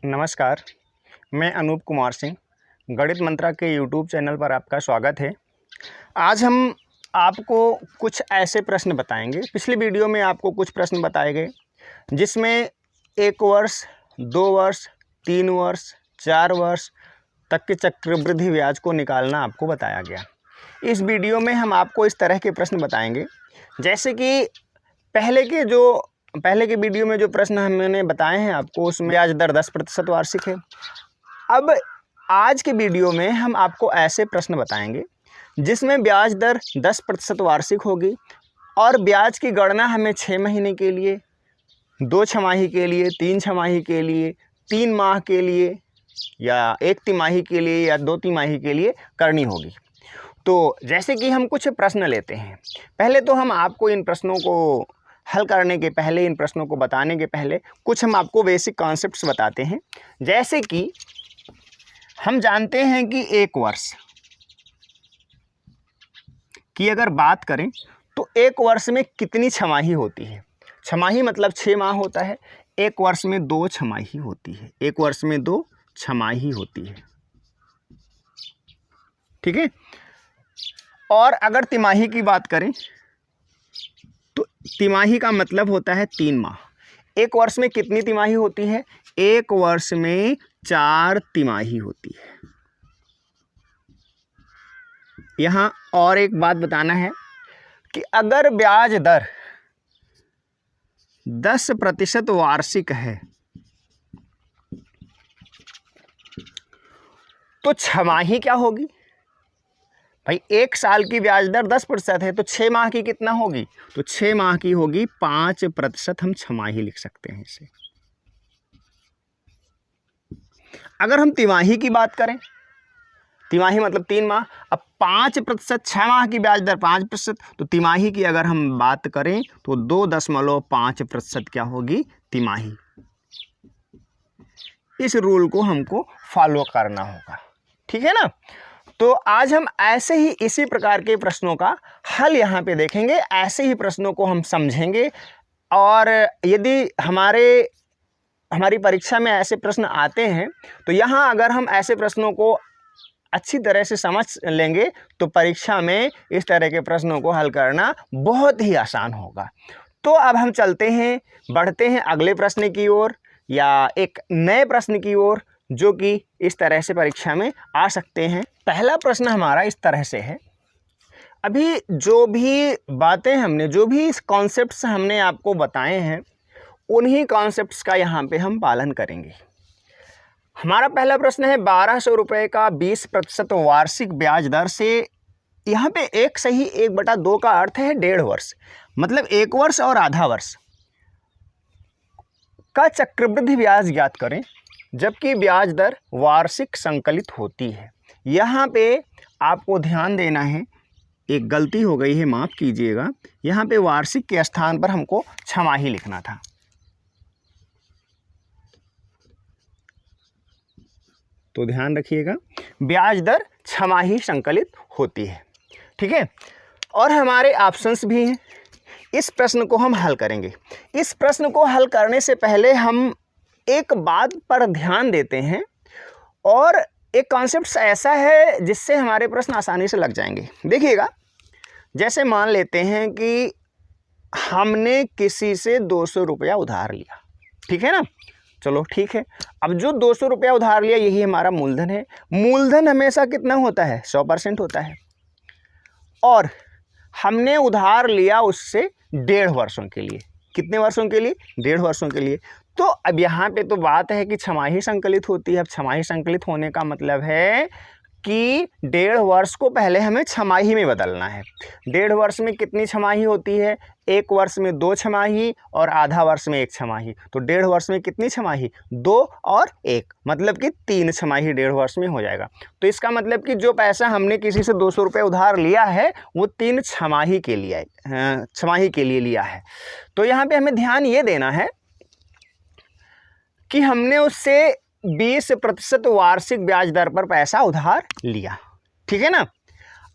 नमस्कार, मैं अनूप कुमार सिंह, गणित मंत्रा के यूट्यूब चैनल पर आपका स्वागत है। आज हम आपको कुछ ऐसे प्रश्न बताएंगे। पिछले वीडियो में आपको कुछ प्रश्न बताए गए जिसमें 1 वर्ष, 2 वर्ष, 3 वर्ष, 4 वर्ष तक के चक्रवृद्धि ब्याज को निकालना आपको बताया गया। इस वीडियो में हम आपको इस तरह के प्रश्न बताएंगे जैसे कि पहले के वीडियो में जो प्रश्न हमने बताए हैं आपको, उसमें ब्याज दर 10% वार्षिक है। अब आज के वीडियो में हम आपको ऐसे प्रश्न बताएंगे जिसमें ब्याज दर 10% वार्षिक होगी और ब्याज की गणना हमें 6 महीने के लिए, 2 छमाही के लिए, 3 छमाही के लिए, 3 माह के लिए या 1 तिमाही के लिए या 2 तिमाही के लिए करनी होगी। तो जैसे कि हम कुछ प्रश्न लेते हैं, पहले तो हम आपको इन प्रश्नों को हल करने के पहले, इन प्रश्नों को बताने के पहले कुछ हम आपको बेसिक कॉन्सेप्ट्स बताते हैं। जैसे कि हम जानते हैं कि 1 वर्ष की अगर बात करें तो 1 वर्ष में कितनी छमाही होती है। छमाही मतलब 6 माह होता है। 1 वर्ष में 2 छमाही होती है। 1 वर्ष में 2 छमाही होती है, ठीक है। और अगर तिमाही की बात करें तो तिमाही का मतलब होता है 3 माह। 1 वर्ष में कितनी तिमाही होती है? 1 वर्ष में 4 तिमाही होती है। यहाँ और एक बात बताना है कि अगर ब्याज दर 10% वार्षिक है तो छमाही क्या होगी भाई? 1 साल की ब्याज दर 10% है तो 6 माह की कितना होगी? तो 6 माह की होगी 5%। हम छमाही लिख सकते हैं इसे। अगर हम तिमाही की बात करें, तिमाही मतलब 3 माह। अब 5%, 6 माह की ब्याज दर 5%, तो तिमाही की अगर हम बात करें तो 2.5% क्या होगी? तिमाही। इस रूल को हमको फॉलो करना होगा, ठीक है ना। तो आज हम ऐसे ही इसी प्रकार के प्रश्नों का हल यहाँ पे देखेंगे, ऐसे ही प्रश्नों को हम समझेंगे। और यदि हमारी परीक्षा में ऐसे प्रश्न आते हैं तो यहाँ अगर हम ऐसे प्रश्नों को अच्छी तरह से समझ लेंगे तो परीक्षा में इस तरह के प्रश्नों को हल करना बहुत ही आसान होगा। तो अब हम चलते हैं, बढ़ते हैं अगले प्रश्न की ओर या एक नए प्रश्न की ओर जो कि इस तरह से परीक्षा में आ सकते हैं। पहला प्रश्न हमारा इस तरह से है। अभी जो भी बातें हमने, जो भी कॉन्सेप्ट्स हमने आपको बताए हैं, उन्हीं कॉन्सेप्ट्स का यहाँ पे हम पालन करेंगे। हमारा पहला प्रश्न है 1200 रुपये का 20% वार्षिक ब्याज दर से। यहाँ पे 1 सही 1/2 का अर्थ है 1.5 वर्ष, मतलब 1 वर्ष और आधा वर्ष का चक्रवृद्धि ब्याज ज्ञात करें जबकि ब्याज दर वार्षिक संकलित होती है। यहाँ पे आपको ध्यान देना है, एक गलती हो गई है, माफ़ कीजिएगा। यहाँ पे वार्षिक के स्थान पर हमको छमाही लिखना था। तो ध्यान रखिएगा, ब्याज दर छमाही संकलित होती है, ठीक है। और हमारे ऑप्शंस भी हैं। इस प्रश्न को हम हल करेंगे। इस प्रश्न को हल करने से पहले हम एक बात पर ध्यान देते हैं, और एक कॉन्सेप्ट ऐसा है जिससे हमारे प्रश्न आसानी से लग जाएंगे। देखिएगा, जैसे मान लेते हैं कि हमने किसी से 200 रुपया उधार लिया, ठीक है ना। चलो ठीक है, अब जो 200 रुपया उधार लिया यही हमारा मूलधन है। मूलधन हमेशा कितना होता है? 100% होता है। और हमने उधार लिया उससे 1.5 वर्षों के लिए। कितने वर्षों के लिए? 1.5 वर्षों के लिए। तो अब यहाँ पे तो बात है कि छमाही संकलित होती है। अब छमाही संकलित होने का मतलब है कि 1.5 वर्ष को पहले हमें छमाही में बदलना है। 1.5 वर्ष में कितनी छमाही होती है? 1 वर्ष में 2 छमाही और आधा वर्ष में 1 छमाही। तो 1.5 वर्ष में कितनी छमाही? 2 और 1, मतलब कि 3 छमाही 1.5 वर्ष में हो जाएगा। तो इसका मतलब कि जो पैसा हमने किसी से 200 रुपये उधार लिया है वो 3 छमाही के लिए लिया है। तो यहाँ पे हमें ध्यान ये देना है कि हमने उससे 20% वार्षिक ब्याज दर पर पैसा उधार लिया, ठीक है ना।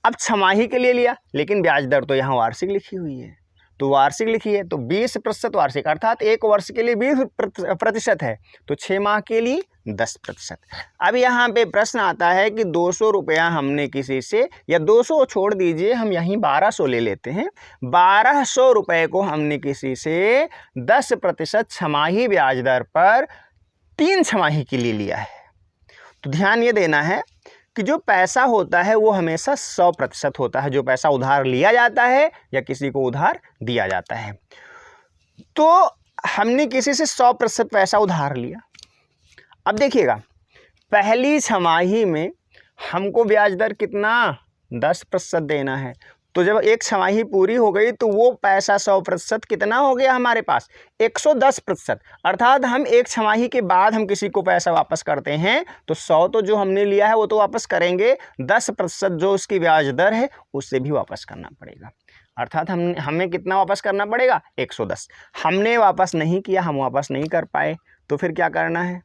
अब छमाही के लिए लिया, लेकिन ब्याज दर तो यहाँ वार्षिक लिखी हुई है, तो वार्षिक लिखिए, तो 20% वार्षिक अर्थात एक वर्ष के लिए 20% है, तो 6 माह के लिए 10%। अब यहाँ पे प्रश्न आता है कि 200 रुपया हमने किसी से, या 200 छोड़ दीजिए, हम यहीं 1200 ले लेते हैं, 1200 रुपये को हमने किसी से 10% छमाही ब्याज दर पर 3 छमाही के लिए लिया है। तो ध्यान ये देना है कि जो पैसा होता है वो हमेशा 100% होता है, जो पैसा उधार लिया जाता है या किसी को उधार दिया जाता है। तो हमने किसी से 100% पैसा उधार लिया। अब देखिएगा, पहली छमाही में हमको ब्याज दर कितना 10% देना है, तो जब एक छमाही पूरी हो गई तो वो पैसा 100% कितना हो गया हमारे पास 110%। अर्थात हम एक छमाही के बाद हम किसी को पैसा वापस करते हैं तो 100 तो जो हमने लिया है वो तो वापस करेंगे, 10% जो उसकी ब्याज दर है उससे भी वापस करना पड़ेगा। अर्थात हमें कितना वापस करना पड़ेगा 110। हमने वापस नहीं किया, हम वापस नहीं कर पाए, तो फिर क्या करना है?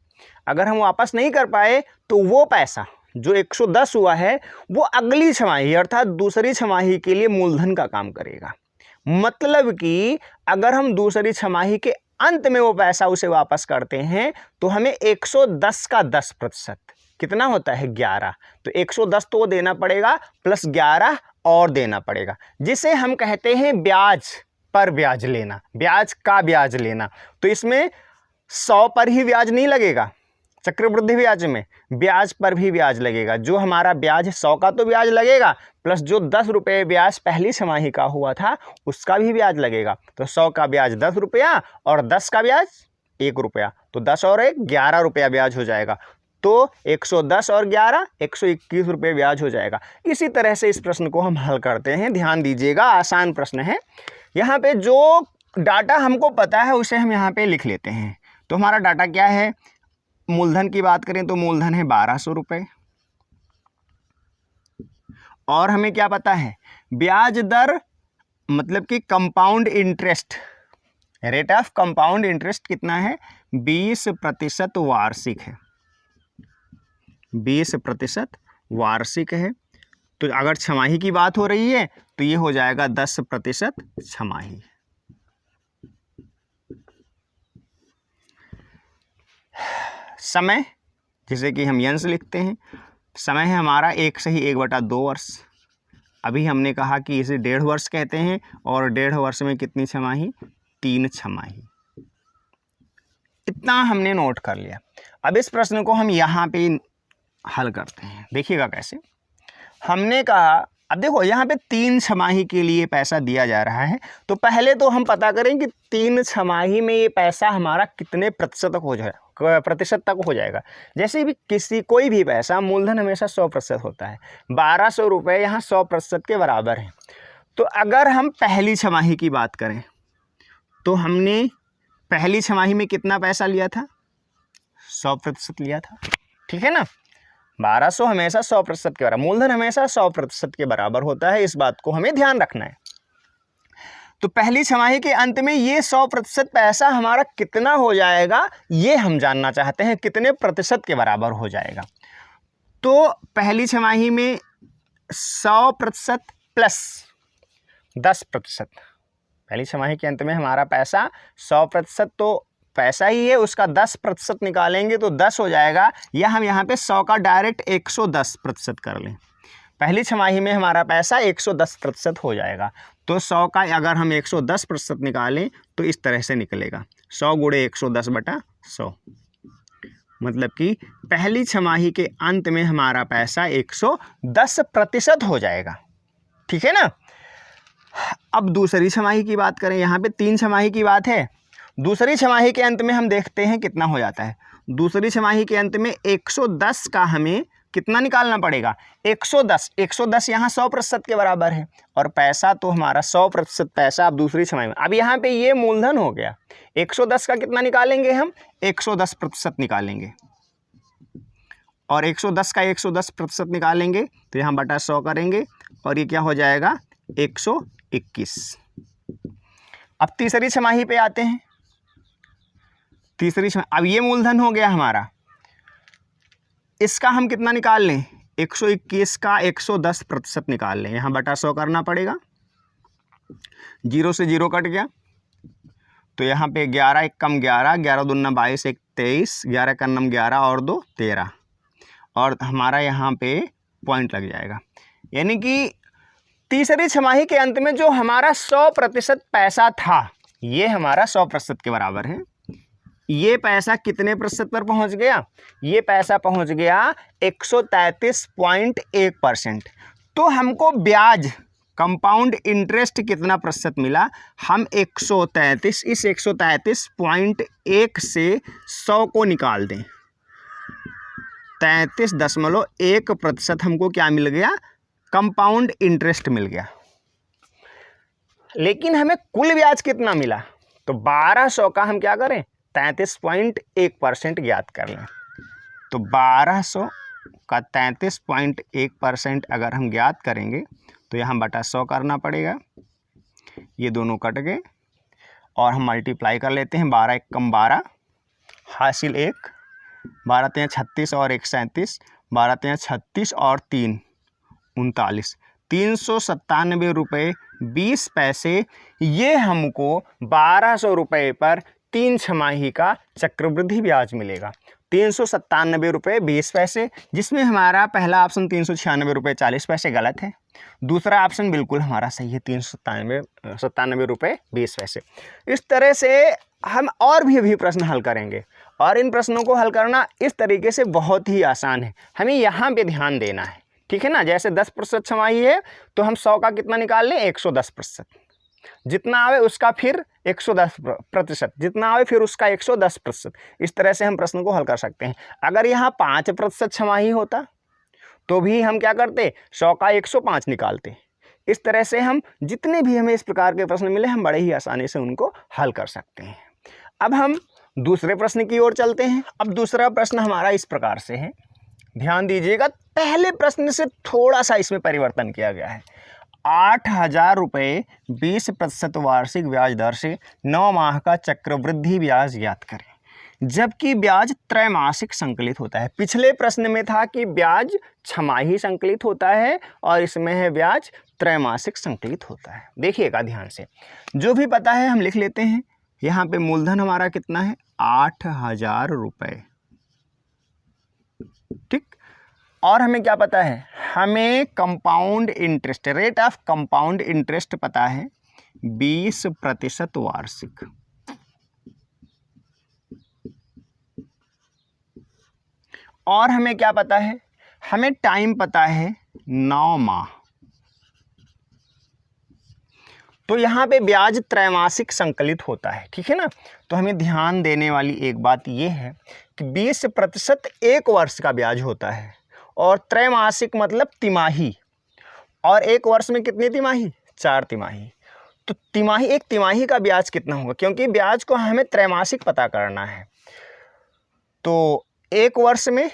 अगर हम वापस नहीं कर पाए तो वो पैसा जो 110 हुआ है वो अगली छमाही अर्थात दूसरी छमाही के लिए मूलधन का काम करेगा। मतलब कि अगर हम दूसरी छमाही के अंत में वो पैसा उसे वापस करते हैं तो हमें 110 का 10% कितना होता है 11, तो 110 तो देना पड़ेगा प्लस 11 और देना पड़ेगा, जिसे हम कहते हैं ब्याज पर ब्याज लेना, ब्याज का ब्याज लेना। तो इसमें 100 पर ही ब्याज नहीं लगेगा, चक्रवृद्धि ब्याज में ब्याज पर भी ब्याज लगेगा। जो हमारा ब्याज 100 का तो ब्याज लगेगा प्लस जो 10 रुपये ब्याज पहली छमाही का हुआ था उसका भी ब्याज लगेगा। तो 100 का ब्याज 10 रुपया और 10 का ब्याज 1 रुपया, तो 10 और 1 11 रुपया ब्याज हो जाएगा। तो 110 और 11 121 रुपये ब्याज हो जाएगा। इसी तरह से इस प्रश्न को हम हल करते हैं। ध्यान दीजिएगा, आसान प्रश्न है। यहाँ पे जो डाटा हमको पता है उसे हम यहाँ पे लिख लेते हैं। तो हमारा डाटा क्या है? मूलधन की बात करें तो मूलधन है 1200 रुपये, और हमें क्या पता है? ब्याज दर मतलब कि compound interest, rate of compound interest कितना है? 20% वार्षिक है, 20% वार्षिक है। तो अगर छमाही की बात हो रही है तो ये हो जाएगा 10% छमाही। समय, जिसे कि हम यंश लिखते हैं, समय है हमारा 1 से ही 1/2 वर्ष। अभी हमने कहा कि इसे 1.5 वर्ष कहते हैं, और 1.5 वर्ष में कितनी छमाही? 3 छमाही। इतना हमने नोट कर लिया। अब इस प्रश्न को हम यहाँ पे हल करते हैं। देखिएगा कैसे। हमने कहा, अब देखो यहाँ पे 3 छमाही के लिए पैसा दिया जा रहा है, तो पहले तो हम पता करें कि 3 छमाही में ये पैसा हमारा कितने प्रतिशत तक हो जाएगा। जैसे भी कोई भी पैसा, मूलधन हमेशा 100% होता है, 1200 रुपये यहाँ 100% के बराबर है। तो अगर हम पहली छमाही की बात करें तो हमने पहली छमाही में कितना पैसा लिया था? 100% लिया था, ठीक है ना। 1200 हमेशा 100% के बराबर, मूलधन हमेशा 100% के बराबर होता है, इस बात को हमें ध्यान रखना है। तो पहली छमाही के अंत में ये 100% पैसा हमारा कितना हो जाएगा, ये हम जानना चाहते हैं, कितने प्रतिशत के बराबर हो जाएगा। तो पहली छमाही में 100% प्लस 10%, पहली छमाही के अंत में हमारा पैसा 100% तो पैसा ही है, उसका 10% निकालेंगे तो 10 हो जाएगा, या हम यहाँ पे 100 का डायरेक्ट 110% कर लें। पहली छमाही में हमारा पैसा 110% हो जाएगा। तो 100 का अगर हम 110% निकालें तो इस तरह से निकलेगा, 100 गुणे 110/100, मतलब कि पहली छमाही के अंत में हमारा पैसा 110% हो जाएगा, ठीक है ना। अब दूसरी छमाही की बात करें, यहाँ पे 3 छमाही की बात है। दूसरी छमाही के अंत में हम देखते हैं कितना हो जाता है। दूसरी छमाही के अंत में 110 का हमें कितना निकालना पड़ेगा? 110 यहाँ 100% के बराबर है, और पैसा तो हमारा 100% पैसा अब दूसरी छमाही में। अब यहाँ पे ये मूलधन हो गया, 110 का कितना निकालेंगे हम? 110% निकालेंगे, और 110 का 110% निकालेंगे तो यहाँ बटा 100 करेंगे, और ये क्या हो जाएगा? 121। अब तीसरी छमाही पे आते हैं। तीसरी छमाही, अब ये मूलधन हो गया हमारा, इसका हम कितना निकाल लें? 121 का 110% निकाल लें, यहाँ बटा 100 करना पड़ेगा, 0 से 0 कट गया, तो यहाँ पे 11 एक कम 11, 11 दूना 22, एक 23, 11 का नम 11 और 2 13, और हमारा यहाँ पे पॉइंट लग जाएगा। यानी कि तीसरी छमाही के अंत में जो हमारा 100% पैसा था, ये हमारा 100% के बराबर है। ये पैसा कितने प्रतिशत पर पहुंच गया? ये पैसा पहुंच गया 133.1%। तो हमको ब्याज कंपाउंड इंटरेस्ट कितना प्रतिशत मिला? हम 133, इस 133.1 से 100 को निकाल दें, 33.1% हमको क्या मिल गया? कंपाउंड इंटरेस्ट मिल गया। लेकिन हमें कुल ब्याज कितना मिला? तो 1200 का हम क्या करें? 33.1% ज्ञात कर लें। तो 1200 का 33.1% अगर हम ज्ञात करेंगे तो यहाँ बटा 100 करना पड़ेगा, ये दोनों कट गए और हम मल्टीप्लाई कर लेते हैं। 12 एक कम 12, हासिल 1, 12 तें 36 और 1 37, 12 तें 36 और 3 39, 397 रुपये 20 पैसे। ये हमको 1200 रुपये पर 3 छमाही का चक्रवृद्धि ब्याज मिलेगा। 397 रुपये 20 पैसे, जिसमें हमारा पहला ऑप्शन 396 रुपये 40 पैसे गलत है, दूसरा ऑप्शन बिल्कुल हमारा सही है, 397 रुपये 20 पैसे। इस तरह से हम और भी अभी प्रश्न हल करेंगे, और इन प्रश्नों को हल करना इस तरीके से बहुत ही आसान है। हमें यहाँ पे ध्यान देना है, ठीक है ना। जैसे 10% छमाही है तो हम 100 का कितना निकाल लें? 110%। जितना आवे उसका फिर 110%, जितना आवे फिर उसका 110%। इस तरह से हम प्रश्न को हल कर सकते हैं। अगर यहाँ 5% छमाही होता तो भी हम क्या करते? 100 का 105 निकालते। इस तरह से हम जितने भी हमें इस प्रकार के प्रश्न मिले, हम बड़े ही आसानी से उनको हल कर सकते हैं। अब हम दूसरे प्रश्न की ओर चलते हैं। अब दूसरा प्रश्न हमारा इस प्रकार से है, ध्यान दीजिएगा। पहले प्रश्न से थोड़ा सा इसमें परिवर्तन किया गया है। 8,000 रुपये 20% वार्षिक ब्याज दर से 9 माह का चक्रवृद्धि ब्याज ज्ञात करें, जबकि ब्याज त्रैमासिक संकलित होता है। पिछले प्रश्न में था कि ब्याज छमाही संकलित होता है और इसमें है ब्याज त्रैमासिक संकलित होता है। देखिएगा ध्यान से, जो भी पता है हम लिख लेते हैं। यहाँ पे मूलधन हमारा कितना है? 8,000 रुपये, ठीक। और हमें क्या पता है? हमें compound interest, rate of compound interest पता है 20% वार्षिक। और हमें क्या पता है? हमें टाइम पता है 9 माह। तो यहाँ पे ब्याज त्रैमासिक संकलित होता है, ठीक है ना। तो हमें ध्यान देने वाली एक बात यह है कि 20% एक वर्ष का ब्याज होता है, और त्रैमासिक मतलब तिमाही, और एक वर्ष में कितनी तिमाही? 4 तिमाही। तो तिमाही, एक तिमाही का ब्याज कितना होगा? क्योंकि ब्याज को हमें त्रैमासिक पता करना है। तो एक वर्ष में,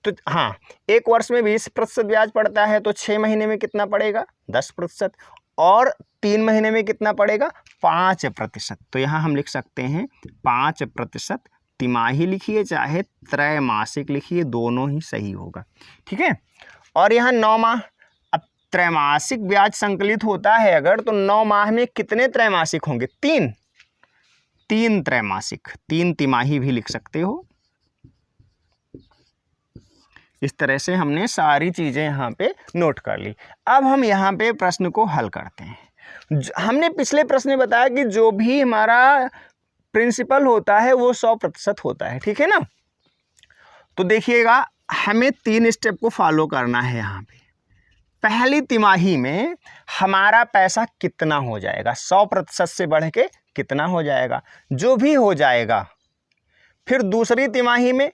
तो हाँ, एक वर्ष में 20% ब्याज पड़ता है, तो 6 महीने में कितना पड़ेगा? 10%। और 3 महीने में कितना पड़ेगा? 5%। तो यहाँ हम लिख सकते हैं 5%। तिमाही लिखिए चाहे त्रैमासिक लिखिए, दोनों ही सही होगा, ठीक है। और यहाँ 9 माह। अब त्रैमासिक ब्याज संकलित होता है अगर, तो 9 माह में कितने त्रैमासिक होंगे? 3 त्रैमासिक, 3 तिमाही भी लिख सकते हो। इस तरह से हमने सारी चीज़ें यहाँ पे नोट कर ली। अब हम यहाँ पे प्रश्न को हल करते हैं। हमने पिछले प्रश्न में बताया कि जो भी हमारा प्रिंसिपल होता है वो 100% होता है, ठीक है ना। तो देखिएगा, हमें 3 स्टेप को फॉलो करना है यहाँ पे। पहली तिमाही में हमारा पैसा कितना हो जाएगा? 100% से बढ़ के कितना हो जाएगा? जो भी हो जाएगा। फिर दूसरी तिमाही में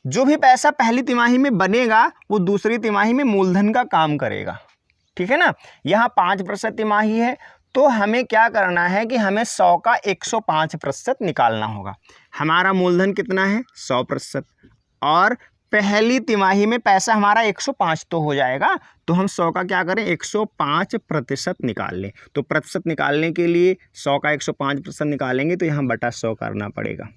जो भी पैसा पहली तिमाही में बनेगा वो दूसरी तिमाही में मूलधन का काम करेगा, ठीक है ना। यहाँ 5% तिमाही है, तो हमें क्या करना है कि हमें 100 का 105% निकालना होगा। हमारा मूलधन कितना है? 100%। और पहली तिमाही में पैसा हमारा 105 तो हो जाएगा, तो हम 100 का क्या करें? 105% निकाल लें। तो प्रतिशत निकालने के लिए 100 का 105% निकालेंगे, तो यहाँ बटा 100 करना पड़ेगा।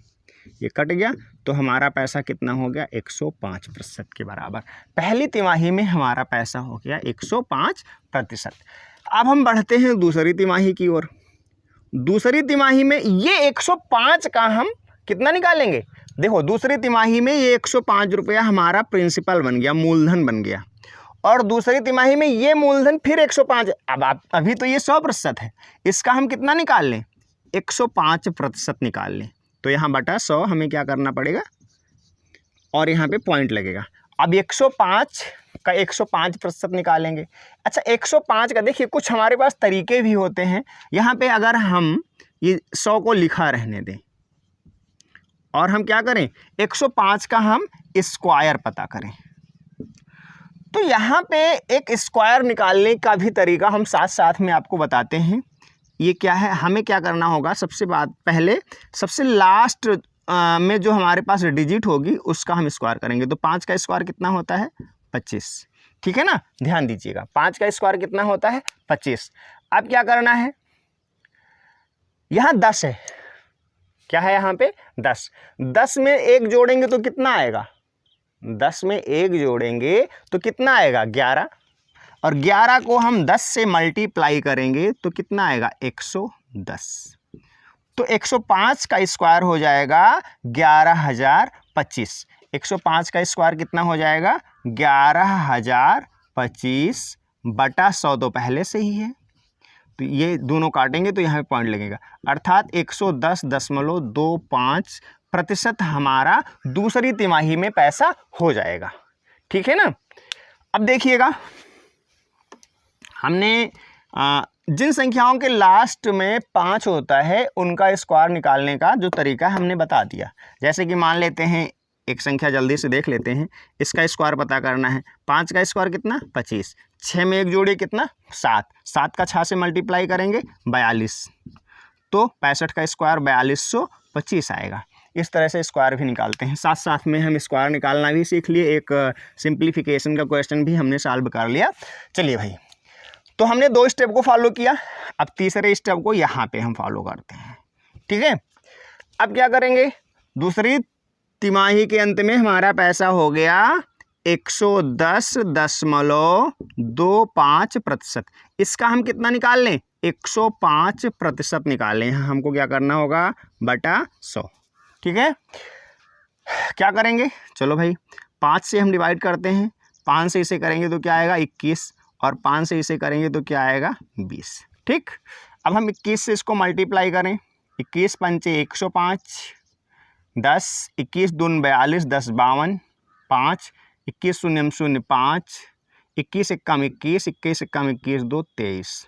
ये कट गया, तो हमारा पैसा कितना हो गया? 105% के बराबर। पहली तिमाही में हमारा पैसा हो गया 105%। अब हम बढ़ते हैं दूसरी तिमाही की ओर। दूसरी तिमाही में ये 105 का हम कितना निकालेंगे? देखो दूसरी तिमाही में ये 105 रुपया हमारा प्रिंसिपल बन गया, मूलधन बन गया, और दूसरी तिमाही में ये मूलधन फिर 105। अब आप अभी तो ये 100% है, इसका हम कितना निकाल लें? 105% निकाल लें। तो यहाँ बटा 100 हमें क्या करना पड़ेगा, और यहाँ पे पॉइंट लगेगा। अब 105 का 105% निकालेंगे। अच्छा 105 का देखिए कुछ हमारे पास तरीके भी होते हैं। यहाँ पे अगर हम ये 100 को लिखा रहने दें और हम क्या करें, 105 का हम स्क्वायर पता करें, तो यहाँ पे एक स्क्वायर निकालने का भी तरीका हम साथ साथ में आपको बताते हैं। ये क्या है, हमें क्या करना होगा, सबसे पहले सबसे लास्ट में जो हमारे पास डिजिट होगी उसका हम स्क्वायर करेंगे। तो 5 का स्क्वायर कितना होता है? 25। ठीक है ना, ध्यान दीजिएगा, 5 का स्क्वायर कितना होता है? 25। अब क्या करना है, यहाँ 10 है, क्या है यहाँ पे? 10। 10 में 1 जोड़ेंगे तो कितना आएगा? 10 में 1 जोड़ेंगे तो कितना आएगा? 11। और 11 को हम 10 से मल्टीप्लाई करेंगे तो कितना आएगा? 110। तो 105 का स्क्वायर हो जाएगा 11,025। 105 का स्क्वायर कितना हो जाएगा? 11,025 बटा 100 तो पहले से ही है, तो ये दोनों काटेंगे तो यहाँ पे पॉइंट लगेगा, अर्थात 110.25% हमारा दूसरी तिमाही में पैसा हो जाएगा। ठीक है ना। अब देखिएगा, हमने जिन संख्याओं के लास्ट में 5 होता है उनका स्क्वायर निकालने का जो तरीका हमने बता दिया। जैसे कि मान लेते हैं एक संख्या, जल्दी से देख लेते हैं, इसका स्क्वायर पता करना है। 5 का स्क्वायर कितना? 25। 6 में 1 जोड़े कितना? 7। 7 का 6 से मल्टीप्लाई करेंगे 42, तो 65 का स्क्वायर 4225 आएगा। इस तरह से स्क्वायर भी निकालते हैं। साथ साथ में हम स्क्वायर निकालना भी सीख लिए, एक सिंप्लीफिकेशन का क्वेश्चन भी हमने सॉल्व कर लिया। चलिए भाई, तो हमने 2 स्टेप को फॉलो किया, अब तीसरे स्टेप को यहाँ पे हम फॉलो करते हैं। ठीक है, अब क्या करेंगे, दूसरी तिमाही के अंत में हमारा पैसा हो गया 110.25%। इसका हम कितना निकाल लें? 105% निकाल लें। हमको क्या करना होगा? बटा 100। ठीक है, क्या करेंगे, चलो भाई 5 से हम डिवाइड करते हैं। 5 से इसे करेंगे तो क्या आएगा? 21, और 5 से इसे करेंगे तो क्या आएगा? 20। ठीक, अब हम 21 से इसको मल्टीप्लाई करें। 21 पंचे 105, 10, 21 दून 42, 10 52, 5, 21 शून्य 0 5, 21 एकम 21, 21 एकम 21, 2 23।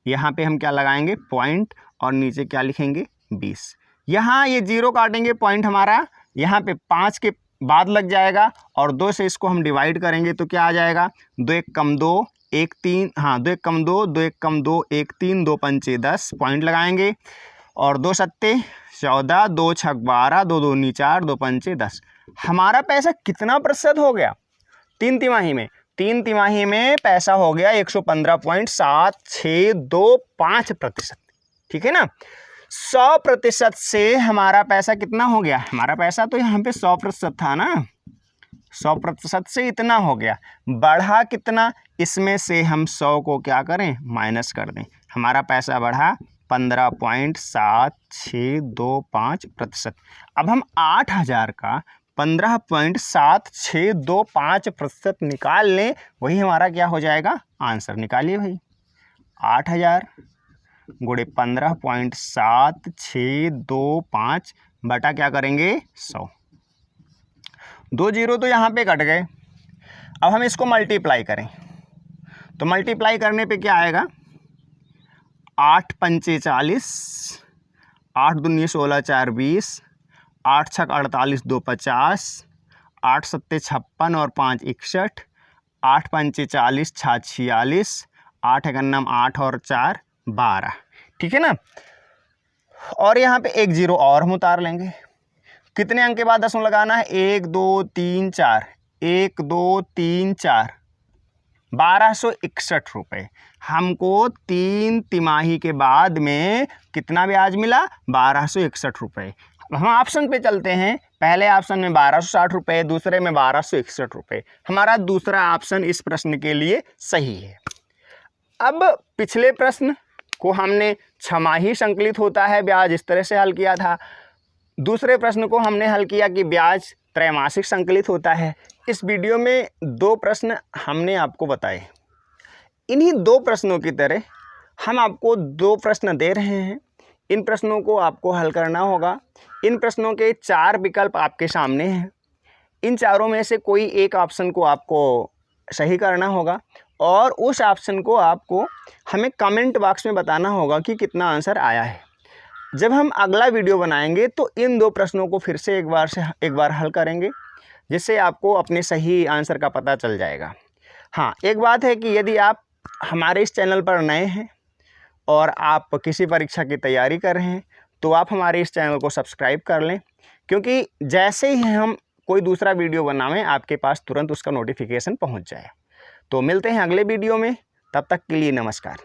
यहाँ पे हम क्या लगाएंगे? पॉइंट, और नीचे क्या लिखेंगे? 20। यहाँ ये 0 काटेंगे, पॉइंट हमारा यहाँ पे 5 के बाद लग जाएगा, और 2 से इसको हम डिवाइड करेंगे तो क्या आ जाएगा? 2 1 कम 2 1 3, हाँ 2 1 कम 2 2 1 कम 2 1 3, 2 पंचे 10, पॉइंट लगाएंगे, और 2 सत्ते 14, 2 छक 12, 2 दूनी 4, 2 पंचे 10। हमारा पैसा कितना प्रतिशत हो गया? 3 तिमाही में, 3 तिमाही में पैसा हो गया 115.7625%। ठीक है ना। 100% से हमारा पैसा कितना हो गया? हमारा पैसा तो यहाँ पे 100% था ना, 100% से इतना हो गया। बढ़ा कितना? इसमें से हम 100 को क्या करें? माइनस कर दें। हमारा पैसा बढ़ा 15.7625%। अब हम 8000 का 15.7625% निकाल लें, वही हमारा क्या हो जाएगा? आंसर। निकालिए भाई, 8000 गुणे 15.7625 बटा क्या करेंगे? 100। 2 0 तो यहाँ पे कट गए। अब हम इसको मल्टीप्लाई करें, तो मल्टीप्लाई करने पे क्या आएगा? 8 पंचे 40, 8 दूनी 16 4 20, 8 छक 48 2 50, 8 सत्ते 56 और 5 61, 8 पंचे 40 6 46, 8 एकन्नम 8 और 4 12। ठीक है ना। और यहाँ पे 1 0 और हम उतार लेंगे। कितने अंक के बाद दसवां लगाना है? 1 2 3 4, 1 2 3 4, 1261 रुपये। हमको 3 तिमाही के बाद में कितना ब्याज मिला? 1261 रुपये। हम ऑप्शन पे चलते हैं। पहले ऑप्शन में 1260 रुपये, दूसरे में 1261 रुपये। हमारा दूसरा ऑप्शन इस प्रश्न के लिए सही है। अब पिछले प्रश्न को हमने छमाही संकलित होता है ब्याज इस तरह से हल किया था। दूसरे प्रश्न को हमने हल किया कि ब्याज त्रैमासिक संकलित होता है। इस वीडियो में 2 प्रश्न हमने आपको बताए। इन्हीं 2 प्रश्नों की तरह हम आपको 2 प्रश्न दे रहे हैं। इन प्रश्नों को आपको हल करना होगा। इन प्रश्नों के 4 विकल्प आपके सामने हैं। इन चारों में से कोई एक ऑप्शन को आपको सही करना होगा और उस ऑप्शन को आपको हमें कमेंट बॉक्स में बताना होगा कि कितना आंसर आया है। जब हम अगला वीडियो बनाएंगे तो इन 2 प्रश्नों को फिर से एक बार हल करेंगे, जिससे आपको अपने सही आंसर का पता चल जाएगा। हाँ, एक बात है कि यदि आप हमारे इस चैनल पर नए हैं और आप किसी परीक्षा की तैयारी कर रहे हैं तो आप हमारे इस चैनल को सब्सक्राइब कर लें, क्योंकि जैसे ही हम कोई दूसरा वीडियो बनावें आपके पास तुरंत उसका नोटिफिकेशन पहुंच जाए। तो मिलते हैं अगले वीडियो में, तब तक के लिए नमस्कार।